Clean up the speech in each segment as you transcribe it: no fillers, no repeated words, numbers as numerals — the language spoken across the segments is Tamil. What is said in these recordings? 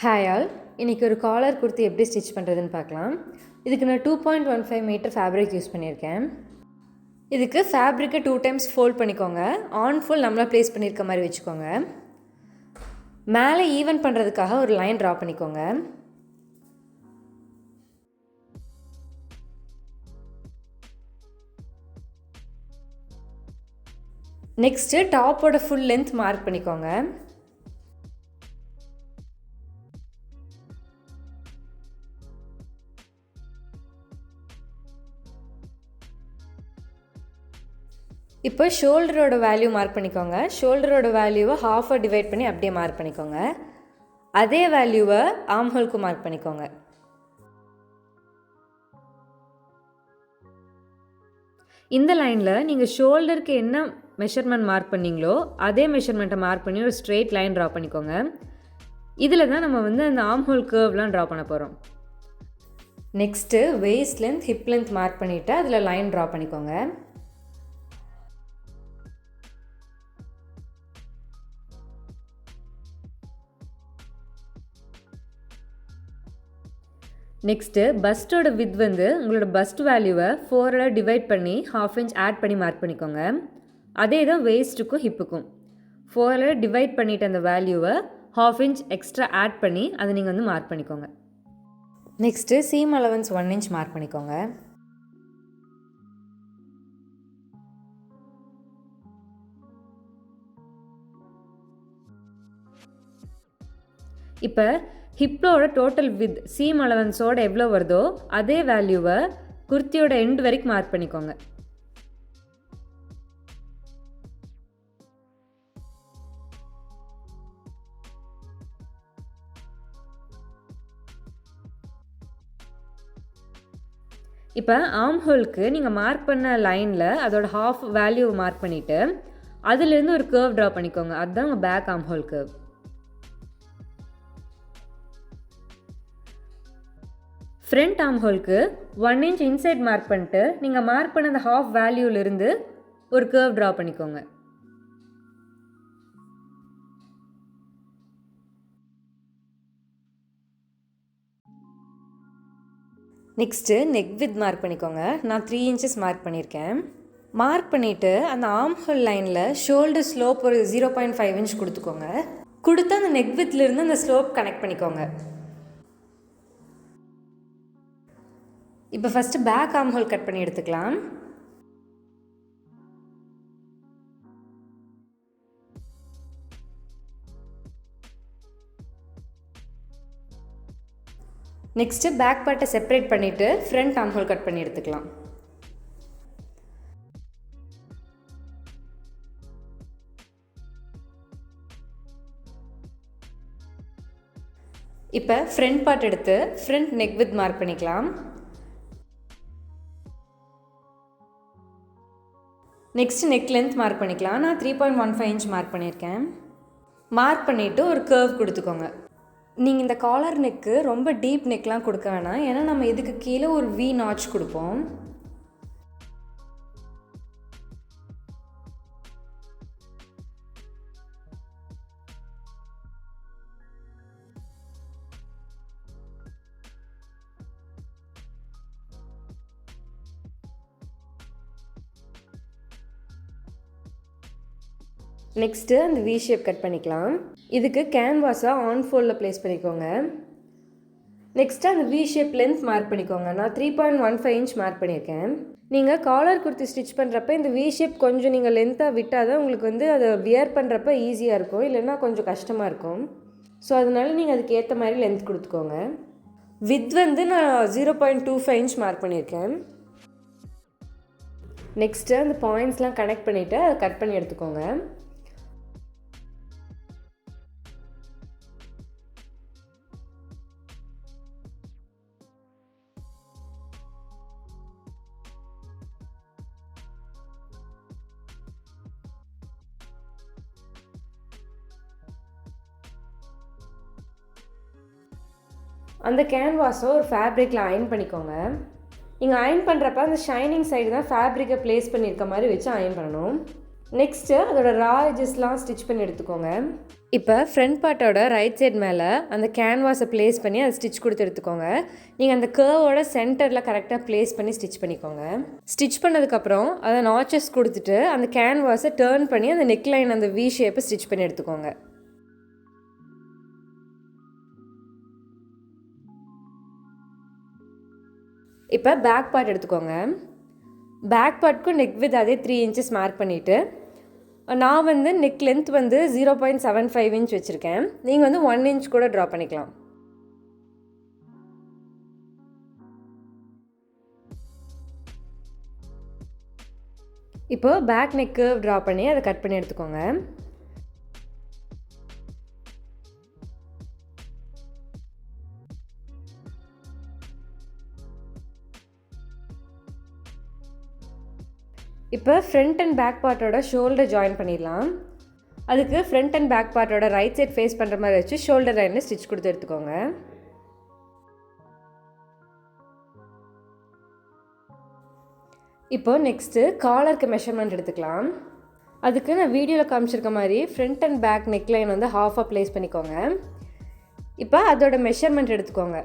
ஹாய் ஆல், இன்றைக்கி ஒரு காலர் குர்த்தி எப்படி ஸ்டிச் பண்ணுறதுன்னு பார்க்கலாம். இதுக்கு நான் 2.15 மீட்டர் ஃபேப்ரிக் யூஸ் பண்ணியிருக்கேன். இதுக்கு ஃபேப்ரிக்கை 2 டைம்ஸ் ஃபோல்ட் பண்ணிக்கோங்க. ஆன் ஃபோல் நம்மளாக ப்ளேஸ் பண்ணியிருக்க மாதிரி வச்சுக்கோங்க. மேலே ஈவன் பண்ணுறதுக்காக ஒரு லைன் ட்ரா பண்ணிக்கோங்க. நெக்ஸ்ட்டு டாப்போட ஃபுல் லென்த் மார்க் பண்ணிக்கோங்க. இப்போ ஷோல்டரோட வேல்யூ மார்க் பண்ணிக்கோங்க. ஷோல்டரோட வேல்யூவை ஹாஃபாக டிவைட் பண்ணி அப்படியே மார்க் பண்ணிக்கோங்க. அதே வேல்யூவை ஆர்ம்ஹோலுக்கு மார்க் பண்ணிக்கோங்க. இந்த லைனில் நீங்கள் ஷோல்டருக்கு என்ன மெஷர்மெண்ட் மார்க் பண்ணிங்களோ அதே மெஷர்மெண்ட்டை மார்க் பண்ணி ஒரு ஸ்ட்ரெயிட் லைன் ட்ரா பண்ணிக்கோங்க. இதில் தான் நம்ம அந்த ஆர்ம்ஹோல் கர்வ்லாம் ட்ரா பண்ண போகிறோம். Next waist length, hip length mark பண்ணிவிட்டு அதில் லைன் ட்ரா பண்ணிக்கோங்க. நெக்ஸ்ட்டு பஸ்ட்டோட வித் உங்களோட பஸ்ட் வேல்யூவை 4 டிவைட் பண்ணி 1/2 இன்ச் ஆட் பண்ணி மார்க் பண்ணிக்கோங்க. அதே தான் வேஸ்ட்டுக்கும் ஹிப்புக்கும் 4 டிவைட் பண்ணிவிட்டு அந்த வேல்யூவை 1/2 இன்ச் எக்ஸ்ட்ரா ஆட் பண்ணி அதை நீங்கள் மார்க் பண்ணிக்கோங்க. Next seam allowance 1 inch mark பண்ணிக்கோங்க. இப்போ ஹிப்போட டோட்டல் வித் சீம் அலவன்ஸோட எவ்வளோ வருதோ அதே வேல்யூவை குர்த்தியோட எண்ட் வரைக்கும் மார்க் பண்ணிக்கோங்க. இப்போ ஆர்ம்ஹோலுக்கு நீங்கள் மார்க் பண்ண லைனில் அதோட ஹாஃப் வேல்யூவை மார்க் பண்ணிவிட்டு அதுலேருந்து ஒரு கர்வ் ட்ரா பண்ணிக்கோங்க. அதுதான் உங்கள் பேக் ஆர்ம்ஹோல் கர்வ். ஃப்ரண்ட் ஆர்ம்ஹோலுக்கு 1 இன்ச் இன்சைட் மார்க் பண்ணிட்டு நீங்கள் மார்க் பண்ண அந்த ஹாஃப் வேல்யூலேருந்து ஒரு கர்வ் ட்ரா பண்ணிக்கோங்க. நெக்ஸ்ட்டு நெக் வித் மார்க் பண்ணிக்கோங்க. நான் 3 இன்ச்சஸ் மார்க் பண்ணியிருக்கேன். மார்க் பண்ணிவிட்டு அந்த ஆர்ம்ஹோல் லைனில் ஷோல்டர் ஸ்லோப் ஒரு 0.5 இன்ச் கொடுத்துக்கோங்க. கொடுத்து அந்த நெக் வித்லேருந்து அந்த ஸ்லோப் கனெக்ட் பண்ணிக்கோங்க. இப்போ ஃபஸ்ட்டு பேக் ஆர்ம்ஹோல் கட் பண்ணி எடுத்துக்கலாம். நெக்ஸ்ட்டு பேக் பார்ட்டை செப்பரேட் பண்ணிவிட்டு ஃப்ரண்ட் ஆர்ம்ஹோல் கட் பண்ணி எடுத்துக்கலாம். இப்போ ஃப்ரண்ட் பார்ட் எடுத்து ஃப்ரண்ட் நெக் வித் மார்க் பண்ணிக்கலாம். நெக்ஸ்ட்டு நெக் லென்த் மார்க் பண்ணிக்கலாம். நான் 3.15 இன்ச் மார்க் பண்ணியிருக்கேன். மார்க் பண்ணிவிட்டு ஒரு கர்வ் கொடுத்துக்கோங்க. நீங்கள் இந்த காலர் நெக்கு ரொம்ப டீப் நெக்லாம் கொடுக்க வேணாம், ஏன்னா நம்ம இதுக்கு கீழே ஒரு வி நாட்ச் கொடுப்போம். நெக்ஸ்ட்டு அந்த வி ஷேப் கட் பண்ணிக்கலாம். இதுக்கு கேன்வாஸை ஆன் ஃபோல்டில் ப்ளேஸ் பண்ணிக்கோங்க. நெக்ஸ்ட்டு அந்த வி ஷேப் லென்த் மார்க் பண்ணிக்கோங்க. நான் 3.15 இன்ச் மார்க் பண்ணியிருக்கேன். நீங்கள் காலர் குர்த்தி ஸ்டிச் பண்ணுறப்ப இந்த வி ஷேப் கொஞ்சம் நீங்கள் லென்த்தாக விட்டால் தான் உங்களுக்கு அதை வியர் பண்ணுறப்ப ஈஸியாக இருக்கும், இல்லைன்னா கொஞ்சம் கஷ்டமாக இருக்கும். ஸோ அதனால நீங்கள் அதுக்கு ஏற்ற மாதிரி லென்த் கொடுத்துக்கோங்க. வித் நான் 0.25 இன்ச் மார்க் பண்ணியிருக்கேன். நெக்ஸ்ட்டு அந்த பாயிண்ட்ஸ்லாம் கனெக்ட் பண்ணிவிட்டு அதை கட் பண்ணி எடுத்துக்கோங்க. அந்த கேன்வாஸை ஒரு ஃபேப்ரிக்கில் அயன் பண்ணிக்கோங்க. நீங்கள் அயன் பண்ணுறப்ப அந்த ஷைனிங் சைடு தான் ஃபேப்ரிக்கை ப்ளேஸ் பண்ணியிருக்க மாதிரி வச்சு அயன் பண்ணணும். நெக்ஸ்ட்டு அதோட ரா எட்ஜஸ்லாம் ஸ்டிச் பண்ணி எடுத்துக்கோங்க. இப்போ ஃப்ரண்ட் பார்ட்டோட ரைட் சைட் மேலே அந்த கேன்வாஸை ப்ளேஸ் பண்ணி அதை ஸ்டிச் கொடுத்து எடுத்துக்கோங்க. நீங்கள் அந்த கர்வோட சென்டரில் கரெக்டாக ப்ளேஸ் பண்ணி ஸ்டிச் பண்ணிக்கோங்க. ஸ்டிச் பண்ணதுக்கப்புறம் அதை நாச்சஸ் கொடுத்துட்டு அந்த கேன்வாஸை டேர்ன் பண்ணி அந்த நெக்லைன் அந்த வி ஷேப்பை ஸ்டிச் பண்ணி எடுத்துக்கோங்க. இப்போ பேக் பார்ட் எடுத்துக்கோங்க. பேக் பார்ட்க்கும் நெக் வித் அதே 3 inches மார்க் பண்ணிவிட்டு நான் வந்து நெக் லென்த் வந்து 0.75 inch வச்சுருக்கேன். நீங்கள் வந்து 1 inch கூட ட்ரா பண்ணிக்கலாம். இப்போ பேக் நெக் கர்வ் ட்ரா பண்ணி அதை கட் பண்ணி எடுத்துக்கோங்க. இப்போ ஃப்ரண்ட் அண்ட் பேக் பார்ட்டோட ஷோல்டர் ஜாயின் பண்ணிடலாம். அதுக்கு ஃப்ரண்ட் அண்ட் பேக் பார்ட்டோட ரைட் சைட் ஃபேஸ் பண்ணுற மாதிரி வச்சு ஷோல்டர் லைனில் ஸ்டிச் கொடுத்து எடுத்துக்கோங்க. இப்போ நெக்ஸ்ட்டு காலருக்கு மெஷர்மெண்ட் எடுத்துக்கலாம். அதுக்கு நான் வீடியோவில் காமிச்சிருக்க மாதிரி ஃப்ரண்ட் அண்ட் பேக் நெக்லைன் வந்து ஹாஃபாக ப்ளேஸ் பண்ணிக்கோங்க. இப்போ அதோட மெஷர்மெண்ட் எடுத்துக்கோங்க.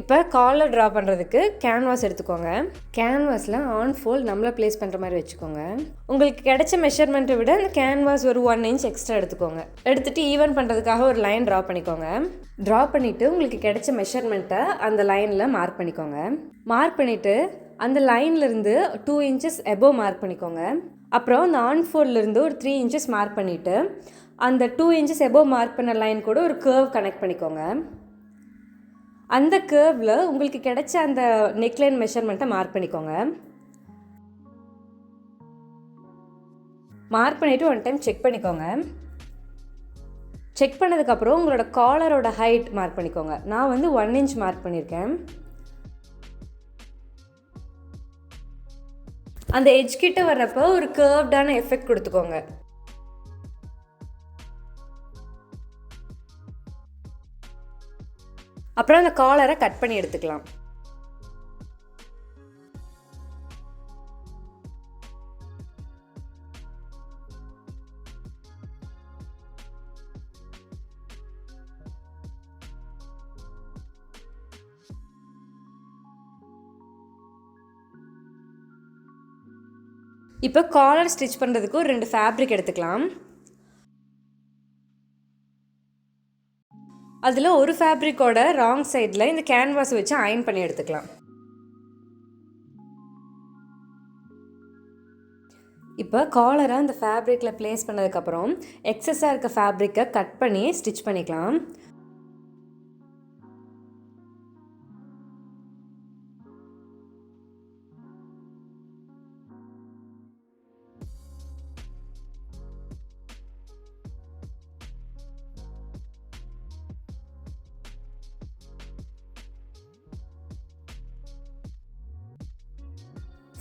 இப்போ காலர் ட்ரா பண்ணுறதுக்கு கேன்வாஸ் எடுத்துக்கோங்க. கேன்வாஸில் ஆன் ஃபோல்ட் நம்மளை ப்ளேஸ் பண்ணுற மாதிரி வச்சுக்கோங்க. உங்களுக்கு கிடைச்ச மெஷர்மெண்ட்டை விட அந்த கேன்வாஸ் ஒரு 1 inch எக்ஸ்ட்ரா எடுத்துக்கோங்க. எடுத்துகிட்டு ஈவன் பண்ணுறதுக்காக ஒரு லைன் ட்ரா பண்ணிக்கோங்க. ட்ரா பண்ணிவிட்டு உங்களுக்கு கிடைச்ச மெஷர்மெண்ட்டை அந்த லைனில் மார்க் பண்ணிக்கோங்க. மார்க் பண்ணிவிட்டு அந்த லைன்லேருந்து 2 inches எபோவ் மார்க் பண்ணிக்கோங்க. அப்புறம் அந்த ஆன் ஃபோல்ட்லேருந்து ஒரு 3 inches மார்க் பண்ணிவிட்டு அந்த 2 inches எபோவ் மார்க் பண்ண லைன் கூட ஒரு கர்வ் கனெக்ட் பண்ணிக்கோங்க. அந்த கர்வில் உங்களுக்கு கிடைச்ச அந்த நெக்லைன் மெஷர்மெண்ட்டை மார்க் பண்ணிக்கோங்க. மார்க் பண்ணிவிட்டு ஒன் டைம் செக் பண்ணிக்கோங்க. செக் பண்ணதுக்கப்புறம் உங்களோட காலரோட ஹைட் மார்க் பண்ணிக்கோங்க. நான் வந்து 1 inch மார்க் பண்ணியிருக்கேன். அந்த எட்ஜ் கிட்ட வர்றப்போ ஒரு கர்வ்டான எஃபெக்ட் கொடுத்துக்கோங்க. அப்புறம் அந்த காலரை கட் பண்ணி எடுத்துக்கலாம். இப்போ காலர் ஸ்டிச் பண்ணுறதுக்கு ஒரு 2 ஃபேப்ரிக் எடுத்துக்கலாம். அதில் ஒரு ஃபேப்ரிக்கோட ராங் சைடில் இந்த கேன்வாஸ் வச்சு அயன் பண்ணி எடுத்துக்கலாம். இப்போ காலரை அந்த ஃபேப்ரிக்கில் ப்ளேஸ் பண்ணதுக்கப்புறம் எக்ஸஸாக இருக்க ஃபேப்ரிக்கை கட் பண்ணி ஸ்டிச் பண்ணிக்கலாம்.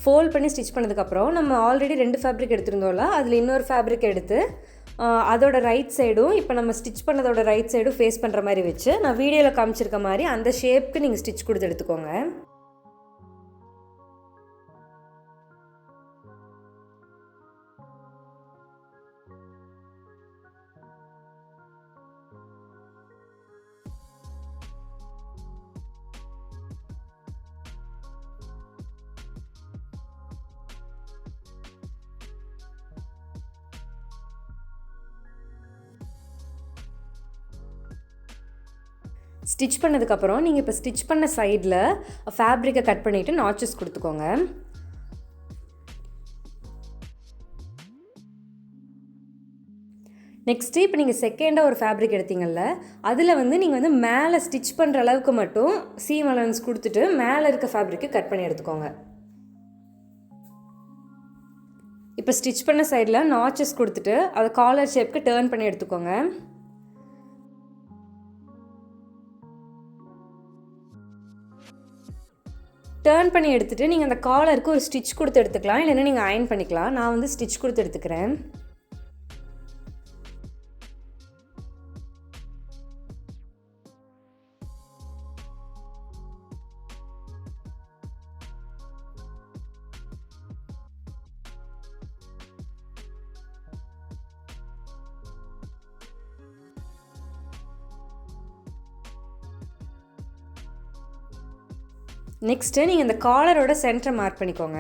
ஃபோல்ட் பண்ணி ஸ்டிச் பண்ணதுக்கப்புறம் நம்ம ஆல்ரெடி 2 ஃபேப்ரிக் எடுத்துருந்தோம்ல, அதில் இன்னொரு ஃபேப்ரிக் எடுத்து அதோட ரைட் சைடும் இப்போ நம்ம ஸ்டிச் பண்ணதோட ரைட் சைடும் ஃபேஸ் பண்ணுற மாதிரி வச்சு நான் வீடியோவில் காமிச்சிருக்க மாதிரி அந்த ஷேப்க்கு நீங்கள் ஸ்டிச் கொடுத்து எடுத்துக்கோங்க. ஸ்டிச் பண்ணதுக்கப்புறம் நீங்கள் இப்போ ஸ்டிச் பண்ண சைடில் ஃபேப்ரிக்கை கட் பண்ணிவிட்டு நாச்சஸ் கொடுத்துக்கோங்க. நெக்ஸ்ட்டு இப்போ நீங்கள் செகண்டாக ஒரு ஃபேப்ரிக் எடுத்தீங்கல்ல, அதில் வந்து நீங்கள் வந்து மேலே ஸ்டிச் பண்ணுற அளவுக்கு மட்டும் சீம் அலவன்ஸ் கொடுத்துட்டு மேலே இருக்க ஃபேப்ரிக்கை கட் பண்ணி எடுத்துக்கோங்க. இப்போ ஸ்டிச் பண்ண சைடில் நாச்சஸ் கொடுத்துட்டு அதை காலர் ஷேப்க்கு டேர்ன் பண்ணி எடுத்துக்கோங்க. டேர்ன் பண்ணி எடுத்துகிட்டு நீங்கள் அந்த காலருக்கு ஒரு ஸ்டிச் கொடுத்து எடுத்துக்கலாம், இல்லைன்னா நீங்கள் அயன் பண்ணிக்கலாம். நான் வந்து ஸ்டிச் கொடுத்து எடுத்துக்கிறேன். நெக்ஸ்ட்டு நீங்கள் இந்த காலரோட சென்டரை மார்க் பண்ணிக்கோங்க.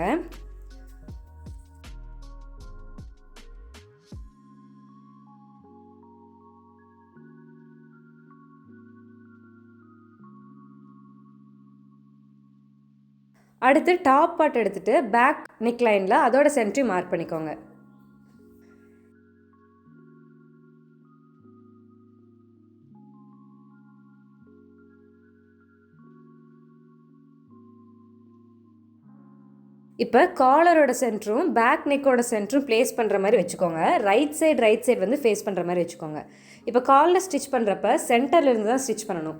அடுத்து டாப் பார்ட் எடுத்துகிட்டு பேக் நெக் லைனில் அதோட சென்டரையும் மார்க் பண்ணிக்கோங்க. இப்போ காலரோட சென்டரும் பேக் நெக்கோட சென்டரும் ப்ளேஸ் பண்ணுற மாதிரி வச்சுக்கோங்க. ரைட் சைடு வந்து ஃபேஸ் பண்ணுற மாதிரி வச்சுக்கோங்க. இப்போ காலில் ஸ்டிச் பண்ணுறப்ப சென்டர்லேருந்து தான் ஸ்டிச் பண்ணணும்.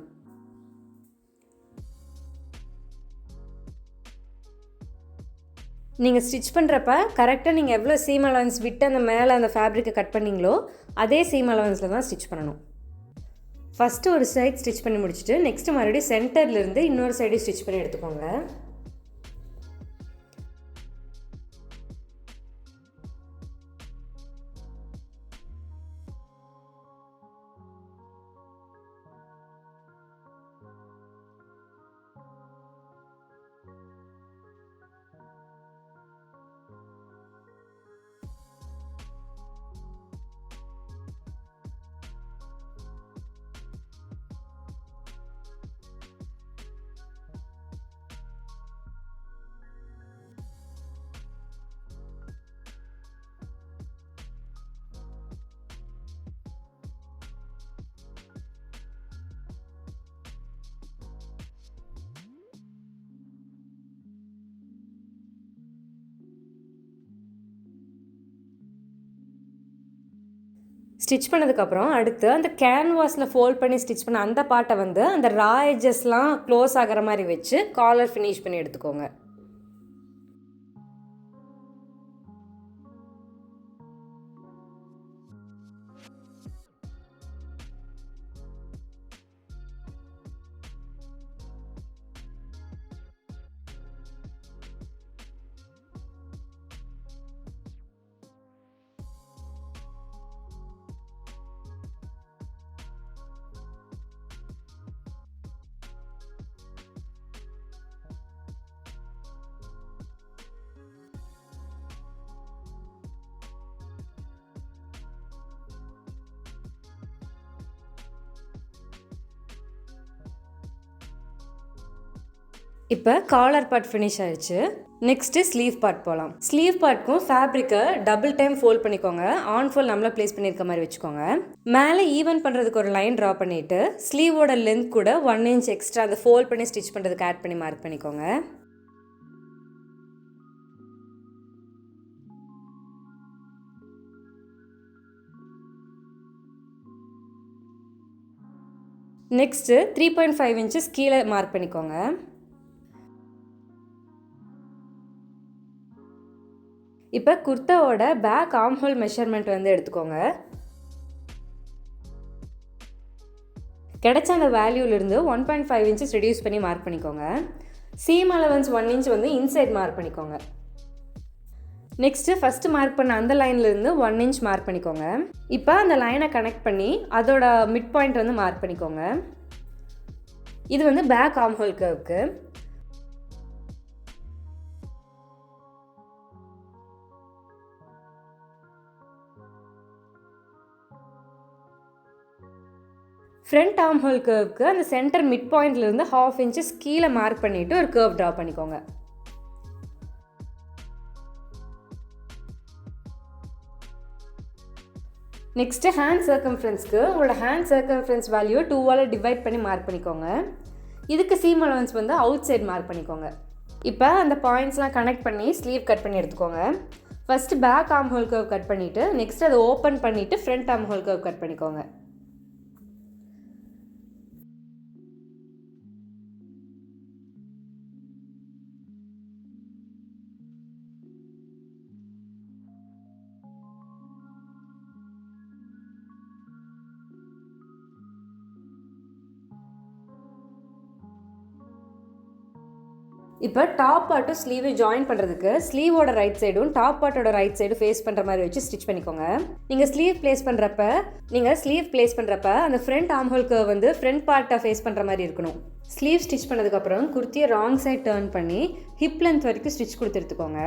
நீங்கள் ஸ்டிச் பண்ணுறப்ப கரெக்டாக நீங்கள் எவ்வளோ சீம் அலவன்ஸ் விட்டு அந்த மேலே அந்த ஃபேப்ரிக்கை கட் பண்ணிங்களோ அதே சீம் அலவன்ஸில் தான் ஸ்டிச் பண்ணணும். ஃபஸ்ட்டு ஒரு சைட் ஸ்டிச் பண்ணி முடிச்சுட்டு நெக்ஸ்ட்டு மறுபடியும் சென்டர்லேருந்து இன்னொரு சைடு ஸ்டிச் பண்ணி எடுத்துக்கோங்க. ஸ்டிச் பண்ணதுக்கப்புறம் அடுத்து அந்த கேன்வாஸில் ஃபோல்ட் பண்ணி ஸ்டிச் பண்ண அந்த பார்ட்டை வந்து அந்த ரா எட்ஜஸ்லாம் க்ளோஸ் ஆகிற மாதிரி வச்சு காலர் ஃபினிஷ் பண்ணி எடுத்துக்கோங்க. இப்போ காலர் பார்ட் ஃபினிஷ் ஆயிடுச்சு. நெக்ஸ்ட்டு ஸ்லீவ் பார்ட் போகலாம். ஸ்லீவ் பார்ட்க்கும் ஃபேப்ரிக்கை டபுள் டைம் ஃபோல்ட் பண்ணிக்கோங்க. ஆன் ஃபோல்ட் நம்மள ப்ளேஸ் பண்ணியிருக்க மாதிரி வச்சுக்கோங்க. மேலே ஈவன் பண்ணுறதுக்கு ஒரு லைன் ட்ரா பண்ணிவிட்டு ஸ்லீவோட லென்த் கூட 1 inch எக்ஸ்ட்ரா அதை ஃபோல்ட் பண்ணி ஸ்டிச் பண்ணுறதுக்கு ஆட் பண்ணி மார்க் பண்ணிக்கோங்க. நெக்ஸ்ட்டு 3.5 inches கீழே மார்க் பண்ணிக்கோங்க. இப்போ குர்த்தாவோட பேக் ஆர்ம்ஹோல் மெஷர்மெண்ட் வந்து எடுத்துக்கோங்க. கிடைச்ச அந்த வேல்யூலேருந்து 1.5 inches ரெடியூஸ் பண்ணி மார்க் பண்ணிக்கோங்க. சீம் அலவன்ஸ் 1 inch வந்து இன்சைட் மார்க் பண்ணிக்கோங்க. நெக்ஸ்ட்டு ஃபஸ்ட்டு மார்க் பண்ண அந்த லைன்லேருந்து 1 inch மார்க் பண்ணிக்கோங்க. இப்போ அந்த லைனை கனெக்ட் பண்ணி அதோட மிட் பாயிண்ட் வந்து மார்க் பண்ணிக்கோங்க. இது வந்து பேக் ஆர்ம்ஹோல் கர்வுக்கு. ஃப்ரண்ட் ஆர்ம் ஹோல் கர்வுக்கு அந்த சென்டர் மிட் பாயிண்ட்லேருந்து 1/2 inches கீழே மார்க் பண்ணிவிட்டு ஒரு கர்வ் ட்ரா பண்ணிக்கோங்க. நெக்ஸ்ட்டு ஹேண்ட் சர்க்கம்ஃபரன்ஸ்க்கு உங்களோட ஹேண்ட் சர்க்கம்ஃபரன்ஸ் வேல்யூ 2ஆல் டிவைட் பண்ணி மார்க் பண்ணிக்கோங்க. இதுக்கு சீம் அலவன்ஸ் வந்து அவுட் சைட் மார்க் பண்ணிக்கோங்க. இப்போ அந்த பாயிண்ட்ஸ்லாம் கனெக்ட் பண்ணி ஸ்லீவ் கட் பண்ணி எடுத்துக்கோங்க. First back armhole curve cut பண்ணிவிட்டு நெக்ஸ்ட் அதை ஓப்பன் பண்ணிவிட்டு front arm whole curve cut பண்ணிக்கோங்க. இப்போ டாப் பார்ட்டும் ஸ்லீவை ஜாயின் பண்ணுறதுக்கு ஸ்லீவோட ரைட் சைடும் டாப் பார்ட்டோட ரைட் சைடு ஃபேஸ் பண்ணுற மாதிரி வச்சு ஸ்டிச் பண்ணிக்கோங்க. நீங்கள் ஸ்லீவ் ப்ளேஸ் பண்ணுறப்ப அந்த ஃப்ரண்ட் ஆர்ம்ஹோலுக்கு வந்து ஃப்ரண்ட் பார்ட்டை ஃபேஸ் பண்ணுற மாதிரி இருக்கணும். ஸ்லீவ் ஸ்டிச் பண்ணதுக்கப்புறம் குர்த்தியை ராங் சைட் டர்ன் பண்ணி ஹிப் லென்த் வரைக்கும் ஸ்டிச் கொடுத்து எடுத்துக்கோங்க.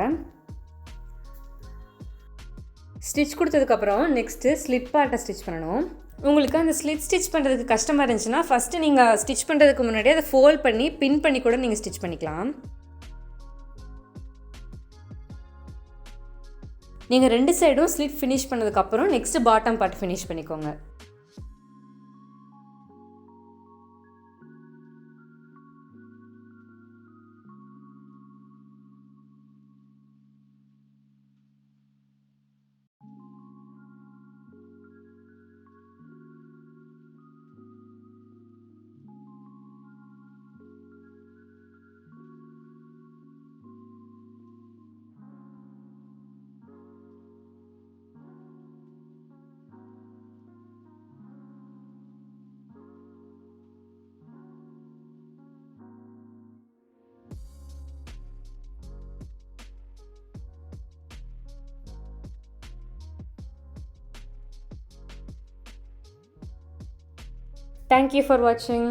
ஸ்டிச் கொடுத்ததுக்கப்புறம் நெக்ஸ்ட்டு ஸ்லிட் பார்ட்டை ஸ்டிச் பண்ணணும். உங்களுக்கு அந்த ஸ்லிட் ஸ்டிச் பண்ணுறதுக்கு கஷ்டமாக இருந்துச்சுன்னா ஃபஸ்ட்டு நீங்கள் ஸ்டிச் பண்ணுறதுக்கு முன்னாடி அதை ஃபோல்ட் பண்ணி பின் பண்ணி கூட நீங்கள் ஸ்டிச் பண்ணிக்கலாம். நீங்கள் 2 சைடும் ஸ்லிட் ஃபினிஷ் பண்ணதுக்கப்புறம் நெக்ஸ்ட்டு பாட்டம் பார்ட் ஃபினிஷ் பண்ணிக்கோங்க. Thank you for watching.